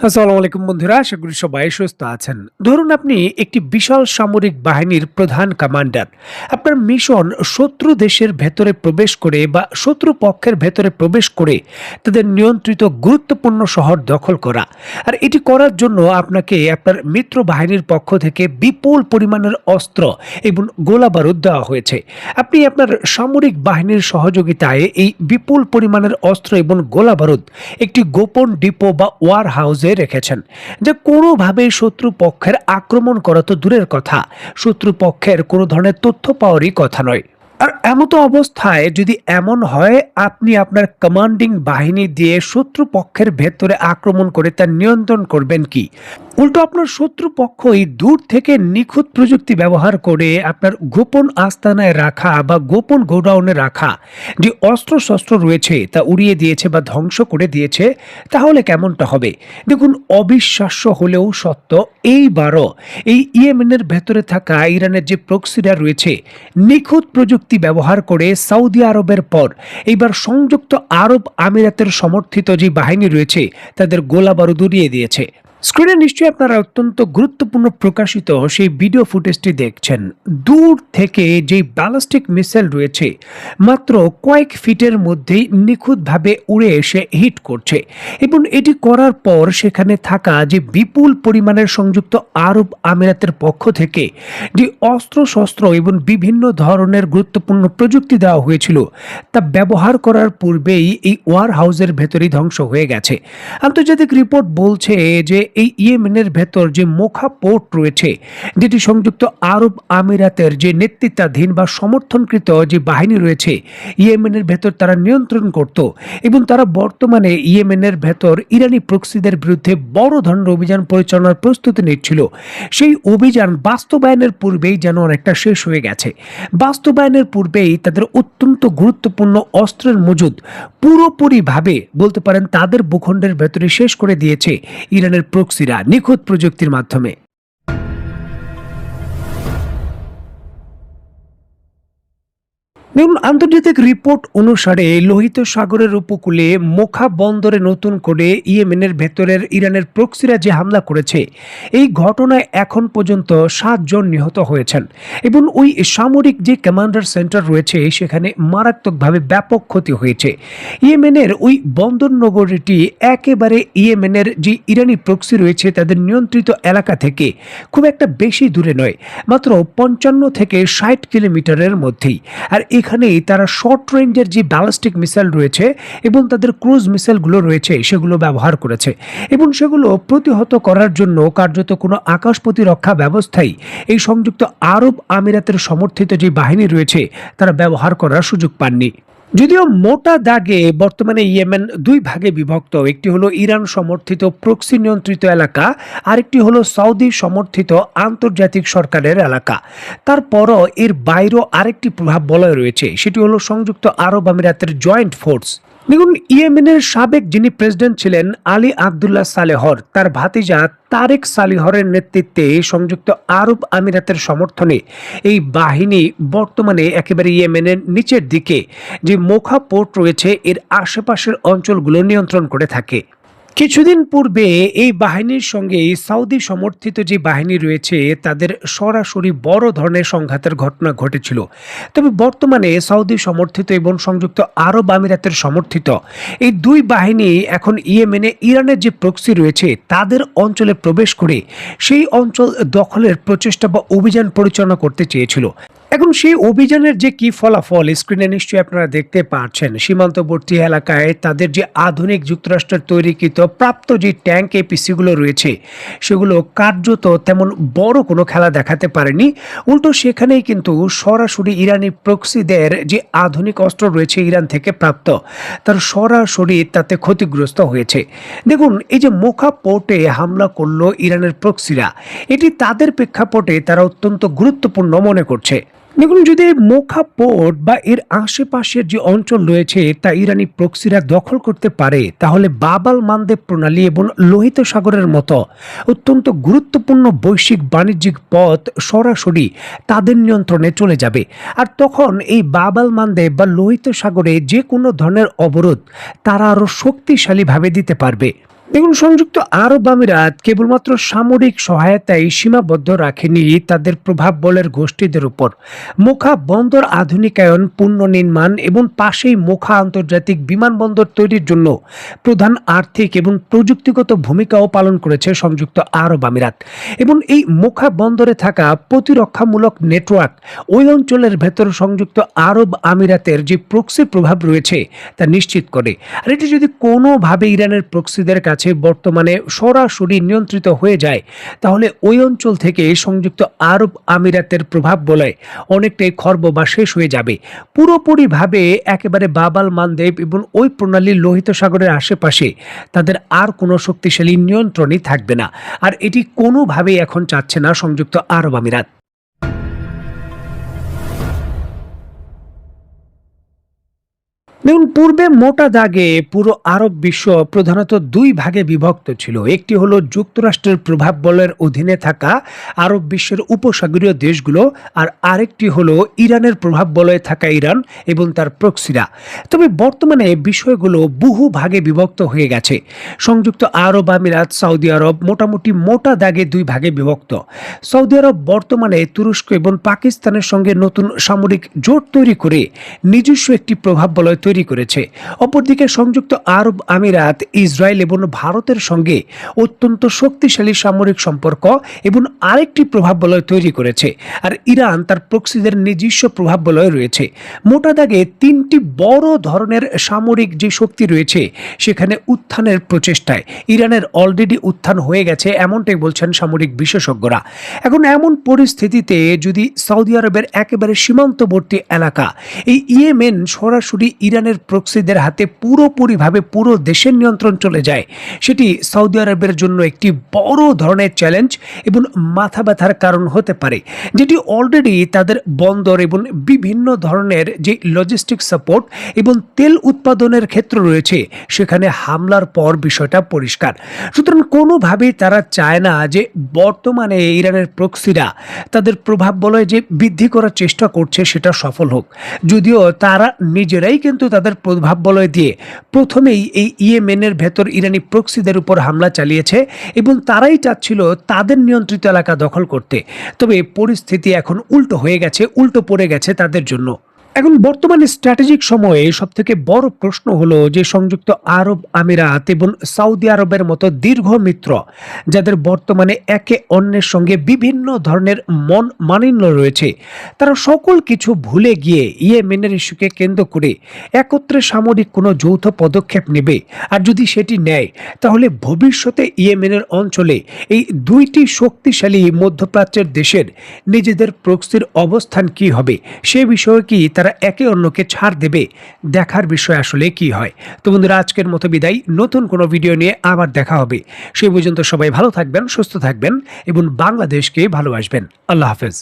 আসসালামু আলাইকুম বন্ধুরা, আশা করি সবাই সুস্থ আছেন। ধরুন আপনি একটি বিশাল সামরিক বাহিনীর প্রধান কমান্ডার। আপনার মিশন শত্রু দেশের ভেতরে প্রবেশ করে বা শত্রু পক্ষের ভেতরে প্রবেশ করে তাদের নিয়ন্ত্রিত গুরুত্বপূর্ণ শহর দখল করা। আর এটি করার জন্য আপনাকে আপনার মিত্র বাহিনীর পক্ষ থেকে বিপুল পরিমাণের অস্ত্র এবং গোলা বারুদ দেওয়া হয়েছে। আপনি আপনার সামরিক বাহিনীর সহযোগিতায় এই বিপুল পরিমাণের অস্ত্র এবং গোলা বারুদ একটি গোপন ডিপো বা ওয়ার হাউসে রেখেছেন, যে কোনোভাবেই শত্রু পক্ষের আক্রমণ করা তো দূরের কথা, শত্রু পক্ষের কোনো ধরনের তথ্য পাওয়ারই কথা নয়। আর এমতো অবস্থায় যদি এমন হয় আপনি আপনার কমান্ডিং বাহিনী দিয়ে শত্রু পক্ষের ভেতরে আক্রমণ করে তার নিয়ন্ত্রণ করবেন কি? উল্টো আপনার শত্রু পক্ষই দূর থেকে নিখুঁত প্রযুক্তি ব্যবহার করে আপনার গোপন আস্তানায় রাখা বা গোপন গোডাউনে রাখা যে অস্ত্রশস্ত্র রয়েছে তা উড়িয়ে দিয়েছে বা ধ্বংস করে দিয়েছে, তাহলে কেমনটা হবে? দেখুন, অবিশ্বাস্য হলেও সত্য, এইবারও এই ইয়েমেনের ভেতরে থাকা ইরানের যে প্রক্সিরা রয়েছে, নিখুঁত প্রযুক্তি ব্যবহার করে সৌদি আরবের পর এইবার সংযুক্ত আরব আমিরাতের সমর্থিত যে বাহিনী রয়েছে তাদের গোলা বারুদ উড়িয়ে দিয়েছে। স্ক্রিনে নিশ্চয়ই আপনারা অত্যন্ত গুরুত্বপূর্ণ প্রকাশিত সেই ভিডিও ফুটেজটি দেখছেন। দূর থেকে যে ব্যালিস্টিক মিসাইল রয়েছে মাত্র কয়েক ফিটের মধ্যেই নিখুঁতভাবে উড়ে এসে হিট করছে, এবং এটি করার পর সেখানে থাকা যে বিপুল পরিমাণের সংযুক্ত আরব আমিরাতের পক্ষ থেকে যে অস্ত্রশস্ত্র এবং বিভিন্ন ধরনের গুরুত্বপূর্ণ প্রযুক্তি দেওয়া হয়েছিল তা ব্যবহার করার পূর্বেই এই ওয়ার হাউসের ভেতরেই ধ্বংস হয়ে গেছে। আন্তর্জাতিক রিপোর্ট বলছে যে এই ইয়েমেনের ভেতর যে মোখা পোর্ট রয়েছে, যেটি সংযুক্ত আরব আমিরাতের যে নেতৃত্বাধীন বা সমর্থনকৃত যে বাহিনী রয়েছে ইয়েমেনের ভেতর তারা নিয়ন্ত্রণ করত, এবং তারা বর্তমানে ইয়েমেনের ভেতর ইরানি প্রক্সিদের বিরুদ্ধে বড় ধরনের অভিযান পরিচালনার প্রস্তুতি নিচ্ছিল। সেই অভিযান বাস্তবায়নের পূর্বেই যেন অনেকটা শেষ হয়ে গেছে। বাস্তবায়নের পূর্বেই তাদের অত্যন্ত গুরুত্বপূর্ণ অস্ত্রের মজুদ পুরোপুরিভাবে বলতে পারেন তাদের ভূখণ্ডের ভেতরে শেষ করে দিয়েছে ইরানের প্রক্সিরা নিখুঁত প্রযুক্তির মাধ্যমে। দেখুন, আন্তর্জাতিক রিপোর্ট অনুসারে লোহিত সাগরের উপকূলে মোখা বন্দরে নতুন করে ইয়েমেনের ভেতরের ইরানের প্রক্সিরা যে হামলা করেছে, এই ঘটনায় এখন পর্যন্ত 7 জন নিহত হয়েছেন, এবং ওই সামরিক যে কমান্ডার সেন্টার রয়েছে সেখানে মারাত্মকভাবে ব্যাপক ক্ষতি হয়েছে। ইয়েমেনের ওই বন্দর নগরীটি একেবারে ইয়েমেনের যে ইরানি প্রক্সি রয়েছে তাদের নিয়ন্ত্রিত এলাকা থেকে খুব একটা বেশি দূরে নয়, মাত্র 55 থেকে 60 কিলোমিটারের মধ্যেই। আর এখানেই তারা শর্ট রেঞ্জের যে ব্যালিস্টিক মিসাইল রয়েছে এবং তাদের ক্রুজ মিসাইলগুলো রয়েছে সেগুলো ব্যবহার করেছে, এবং সেগুলো প্রতিহত করার জন্য কার্যত কোনো আকাশ প্রতিরক্ষা ব্যবস্থাই এই সংযুক্ত আরব আমিরাতের সমর্থিত যে বাহিনী রয়েছে তারা ব্যবহার করার সুযোগ পাননি। যদিও মোটা দাগে বর্তমানে ইয়েমেন দুই ভাগে বিভক্ত, একটি হলো ইরান সমর্থিত প্রক্সি নিয়ন্ত্রিত এলাকা, আরেকটি হলো সৌদি সমর্থিত আন্তর্জাতিক সরকারের এলাকা। তারপরও এর বাইরেও আরেকটি প্রভাব বলয় রয়েছে, সেটি হলো সংযুক্ত আরব আমিরাতের জয়েন্ট ফোর্স। দেখুন, ইয়েমেনের সাবেক যিনি প্রেসিডেন্ট ছিলেন আলী আবদুল্লাহ সালেহর, তার ভাতিজা তারেক সালিহরের নেতৃত্বে সংযুক্ত আরব আমিরাতের সমর্থনে এই বাহিনী বর্তমানে একেবারে ইয়েমেনের নিচের দিকে যে মোখা পোর্ট রয়েছে এর আশেপাশের অঞ্চলগুলো নিয়ন্ত্রণ করে থাকে। কিছুদিন পূর্বে এই বাহিনীর সঙ্গে সৌদি সমর্থিত যে বাহিনী রয়েছে তাদের সরাসরি বড় ধরনের সংঘাতের ঘটনা ঘটেছিল। তবে বর্তমানে সৌদি সমর্থিত এবং সংযুক্ত আরব আমিরাতের সমর্থিত এই দুই বাহিনী এখন ইয়েমেনে ইরানের যে প্রক্সি রয়েছে তাদের অঞ্চলে প্রবেশ করে সেই অঞ্চল দখলের প্রচেষ্টা বা অভিযান পরিচালনা করতে চেয়েছিল। এখন সেই অভিযানের যে কি ফলাফল স্ক্রিনে নিশ্চয়ই আপনারা দেখতে পাচ্ছেন। সীমান্তবর্তী এলাকায় তাদের যে আধুনিক যুক্তরাষ্ট্রের তৈরিকৃত প্রাপ্ত যে ট্যাঙ্ক এপিসিগুলো রয়েছে সেগুলো কার্যত তেমন বড় কোনো খেলা দেখাতে পারেনি। উল্টো সেখানেই কিন্তু সরাসরি ইরানি প্রক্সিদের যে আধুনিক অস্ত্র রয়েছে ইরান থেকে প্রাপ্ত তার সরাসরি তাতে ক্ষতিগ্রস্ত হয়েছে। দেখুন, এই যে মোখা পোর্টে হামলা করলো ইরানের প্রক্সিরা, এটি তাদের প্রেক্ষাপটে তারা অত্যন্ত গুরুত্বপূর্ণ মনে করছে। দেখুন, যদি মোখা পোর্ট বা এর আশেপাশের যে অঞ্চল রয়েছে তা ইরানি প্রক্সিরা দখল করতে পারে, তাহলে বাব আল মানদেব প্রণালী এবং লোহিত সাগরের মতো অত্যন্ত গুরুত্বপূর্ণ বৈশ্বিক বাণিজ্যিক পথ সরাসরি তাদের নিয়ন্ত্রণে চলে যাবে। আর তখন এই বাব আল মানদেব বা লোহিত সাগরে যে কোনো ধরনের অবরোধ তারা আরও শক্তিশালীভাবে দিতে পারবে। দেখুন, সংযুক্ত আরব আমিরাত কেবলমাত্র সামরিক সহায়তায় সীমাবদ্ধ রাখেনি তাদের প্রভাব বলের গোষ্ঠীদের উপর। মোখা বন্দর আধুনিকায়ন, পুনর্নির্মাণ এবং পাশেই মোখা আন্তর্জাতিক বিমানবন্দর তৈরির জন্য প্রধান আর্থিক এবং প্রযুক্তিগত ভূমিকাও পালন করেছে সংযুক্ত আরব আমিরাত। এবং এই মোখা বন্দরে থাকা প্রতিরক্ষামূলক নেটওয়ার্ক ওই অঞ্চলের ভেতর সংযুক্ত আরব আমিরাতের যে প্রক্সি প্রভাব রয়েছে তা নিশ্চিত করে। আর এটি যদি কোনোভাবে ইরানের প্রক্সিদের কাছে বর্তমানে সরাসরি নিয়ন্ত্রিত হয়ে যায়, তাহলে ওই অঞ্চল থেকে সংযুক্ত আরব আমিরাতের প্রভাব বলয় অনেকটাই খর্ব বা শেষ হয়ে যাবে। পুরোপুরিভাবে একেবারে বাবাল মানদেব এবং ওই প্রণালীর লোহিত সাগরের আশেপাশে তাদের আর কোনো শক্তিশালী নিয়ন্ত্রণই থাকবে না। আর এটি কোনোভাবেই এখন চাচ্ছে না সংযুক্ত আরব আমিরাত। দেখুন, পূর্বে মোটা দাগে পুরো আরব বিশ্ব প্রধানত দুই ভাগে বিভক্ত ছিল। একটি হলো যুক্তরাষ্ট্রের প্রভাব বলের অধীনে থাকা আরব বিশ্বের উপসাগরীয় দেশগুলো, আর আরেকটি হলো ইরানের প্রভাব বলয়ে থাকা ইরান এবং তার প্রক্সিরা। তবে বর্তমানে বিষয়গুলো বহু ভাগে বিভক্ত হয়ে গেছে। সংযুক্ত আরব আমিরাত, সৌদি আরব মোটামুটি মোটা দাগে দুই ভাগে বিভক্ত। সৌদি আরব বর্তমানে তুরস্ক এবং পাকিস্তানের সঙ্গে নতুন সামরিক জোট তৈরি করে নিজস্ব একটি প্রভাব বলয় তৈরি করেছে। অপরদিকে সংযুক্ত আরব আমিরাত ইসরায়েল এবং ভারতের সঙ্গে অত্যন্ত শক্তিশালী সামরিক সম্পর্ক এবং আরেকটি প্রভাব বলয় তৈরি করেছে। আর ইরান তার প্রক্সিদের নিজস্ব প্রভাব বলয় রয়েছে। মোটা দাগে তিনটি বড় ধরনের সামরিক যে শক্তি রয়েছে সেখানে উত্থানের প্রচেষ্টায় ইরানের অলরেডি উত্থান হয়ে গেছে, এমনটাই বলছেন সামরিক বিশেষজ্ঞরা। এখন এমন পরিস্থিতিতে যদি সৌদি আরবের একেবারে সীমান্তবর্তী এলাকা এই ইয়েমেন সরাসরি ইরানের প্রক্সিদের হাতে পুরোপুরিভাবে পুরো দেশের নিয়ন্ত্রণ চলে যায়, সেটি সৌদি আরবের জন্য একটি বড় ধরনের চ্যালেঞ্জ এবং মাথা ব্যথার কারণ হতে পারে, যেটি অলরেডি তাদের বন্দর এবং বিভিন্ন ধরনের যে লজিস্টিক সাপোর্ট এবং তেল উৎপাদনের ক্ষেত্র রয়েছে সেখানে হামলার পর বিষয়টা পরিষ্কার। সুতরাং কোনোভাবেই তারা চায় না যে বর্তমানে ইরানের প্রক্সিরা তাদের প্রভাব বলয় যে বৃদ্ধি করার চেষ্টা করছে সেটা সফল হোক। যদিও তারা নিজেরাই কিন্তু তাদের প্রভাব বলয় দিয়ে প্রথমেই এই ইয়েমেনের ভেতর ইরানি প্রক্সিদের উপর হামলা চালিয়েছে এবং তারাই চাচ্ছিল তাদের নিয়ন্ত্রিত এলাকা দখল করতে। তবে পরিস্থিতি এখন উল্টো হয়ে গেছে, উল্টো পড়ে গেছে তাদের জন্য। এখন বর্তমানে স্ট্র্যাটেজিক সময়ে সবথেকে বড় প্রশ্ন হলো যে সংযুক্ত আরব আমিরাত এবং সৌদি আরবের মতো দীর্ঘ মিত্র, যাদের বর্তমানে একে অন্যের সঙ্গে বিভিন্ন ধরনের মন মালিন্য রয়েছে, তারা সকল কিছু ভুলে গিয়ে ইয়েমেনের ইস্যুকে কেন্দ্র করে একত্রে সামরিক কোনো যৌথ পদক্ষেপ নেবে। আর যদি সেটি নেয়, তাহলে ভবিষ্যতে ইয়েমেনের অঞ্চলে এই দুইটি শক্তিশালী মধ্যপ্রাচ্যের দেশের নিজেদের প্রক্সির অবস্থান কি হবে, সে বিষয়ে কি তারা একে অন্যকে ছাড় দেবে, দেখার বিষয় আসলে কি হয়। তো বন্ধুরা, আজকের মতো বিদায়, নতুন কোনো ভিডিও নিয়ে আবার দেখা হবে। সেই পর্যন্ত সবাই ভালো থাকবেন, সুস্থ থাকবেন এবং বাংলাদেশকে ভালোবাসবেন। আল্লাহ হাফেজ।